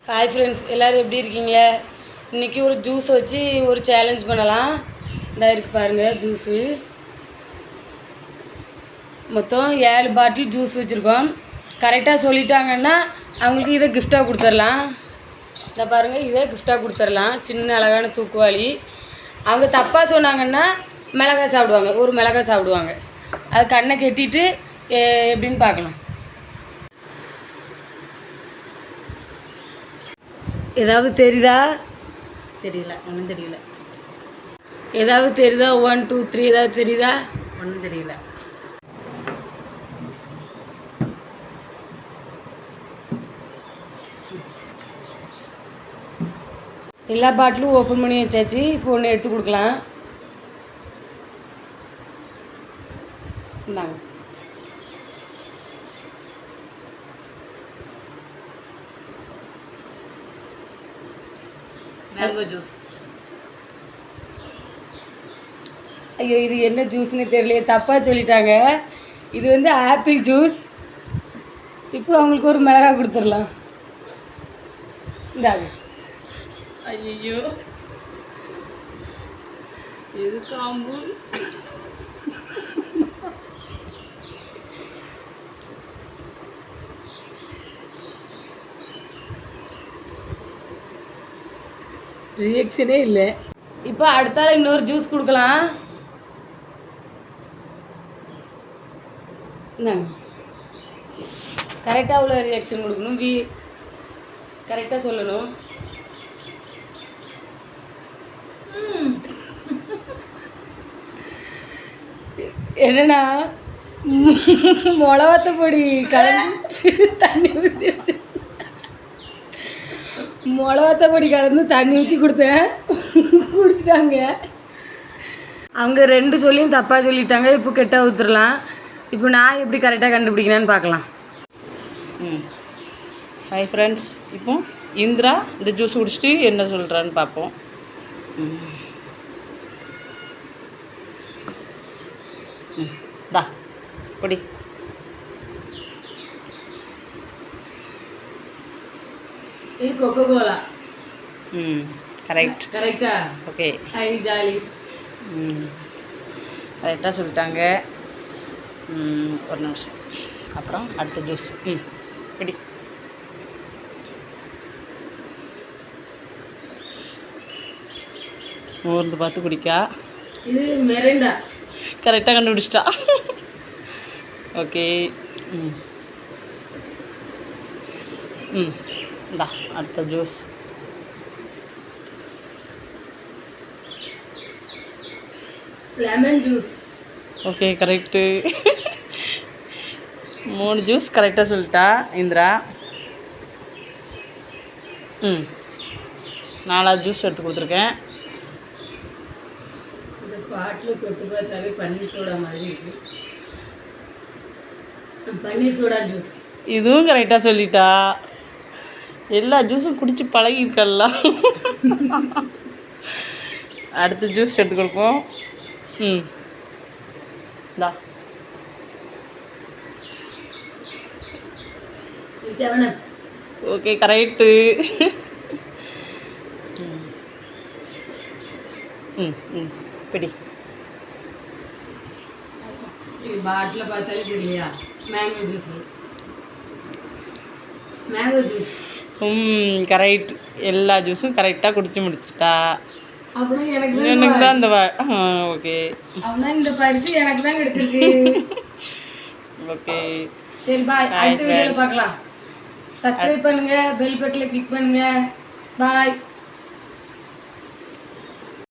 Hi friends, எல்லோரும் எப்படி இருக்கீங்க? இன்றைக்கி ஒரு ஜூஸ் வச்சு ஒரு சேலஞ்ச் பண்ணலாம். இந்த இருக்குது பாருங்கள் ஜூஸு. மொத்தம் 7 பாட்டில் ஜூஸ் வச்சுருக்கோம். கரெக்டாக சொல்லிட்டாங்கன்னா அவங்களுக்கு இதை கிஃப்டாக கொடுத்துர்லாம். இந்த பாருங்கள், இதை கிஃப்டாக கொடுத்துர்லாம். சின்ன அழகான தூக்குவாளி. அவங்க தப்பாக சொன்னாங்கன்னா மிளகாய் சாப்பிடுவாங்க, ஒரு மிளகாய் சாப்பிடுவாங்க. அது கண்ணை கட்டிட்டு எப்படின்னு பார்க்கலாம். ஏதாவது தெரியுதா? தெரியல, ஒன்றும் தெரியல. ஏதாவது தெரியுதா? 1 2 3 ஏதாவது தெரியுதா? ஒன்றும் தெரியல. எல்லா பாட்டிலும் ஓப்பன் பண்ணி வச்சாச்சு. இப்போ ஒன்று எடுத்து கொடுக்கலாம். இந்தாங்க. Mango juice. ஐயோ, இது என்ன ஜூஸ்னு தெரியலையே, தப்பாக சொல்லிட்டாங்க. இது வந்து ஆப்பிள் ஜூஸ். இப்போ அவங்களுக்கு ஒரு மிளகாய் கொடுத்துடலாம். இந்தாங்க. ஐயோ, எது காம்பு? ரியாக்ஷனே இல்லை. இப்போ அடுத்தால இன்னொரு ஜூஸ் கொடுக்கலாம். இந்தாங்க. கரெக்டாக உள்ள ரியாக்ஷன் கொடுக்கணும். கரெக்டாக சொல்லணும். என்னன்னா மிளகாத்த பொடி கலந்து தண்ணி ஊற்றி வச்சு மிளகாத்த பொடி கலந்து தண்ணி ஊற்றி கொடுத்தேன், குடிச்சிட்டாங்க. அவங்க 2 சொல்லியும் தப்பாக சொல்லிட்டாங்க. இப்போ கெட்டால் ஊற்றுடலாம். இப்போ நான் எப்படி கரெக்டாக கண்டுபிடிக்கிறேன்னு பார்க்கலாம். ஹாய் ஃப்ரெண்ட்ஸ், இப்போ இந்திரா இந்த ஜூஸ் குடிச்சிட்டு என்ன சொல்கிறான்னு பார்ப்போம். தா குடி. இது கொக்கோ கோலா. கரெக்ட். கரெக்டா? ஓகே. ஐ ஜாலி. கரெக்டாக சொல்லிட்டாங்க. ஒரு நிமிஷம். அப்புறம் அடுத்த ஜூஸ். குடி. ஊர்ந்து பார்த்து குடிக்கா. இது மெரிண்டா. கரெக்டாக கண்டுபிடிச்சிட்டா. ஓகே. இந்தா அடுத்த juice. Lemon juice. Okay, correct. 3 juice கரெக்டாக சொல்லிட்டா இந்திரா. 4வது ஜூஸ் எடுத்து கொடுத்துருக்கேன். இந்த பாட்டில் தொட்டு பார்த்தாலே பன்னீர் சோடா மாதிரி இருக்கு. பன்னீர் சோடா ஜூஸ். இதுவும் கரெக்டாக சொல்லிட்டா. எல்லா ஜூஸும் குடிச்சு பழகிருக்கல்ல. அடுத்த ஜூஸ் எடுத்து கொடுப்போம். இந்தா. Okay, correct. பிடி. இது பாட்டில் பார்த்தாலே தெரியலையா? Mango juice. Mango juice. Correct. எல்லா ஜூஸும் கரெக்டாக குடிச்சு முடிச்சிட்டா. அப்படின்னா எனக்கு தான் இந்த ஓகே. அப்படின்னா இந்த பரிசு எனக்கு தான் கிடைச்சிருக்கு. ஓகே, சரி, பாய். அடுத்த வீடியோவில் பார்க்கலாம். சப்ஸ்கிரைப் பண்ணுங்கள், பெல் பட்டனில் கிளிக் பண்ணுங்கள். பாய்.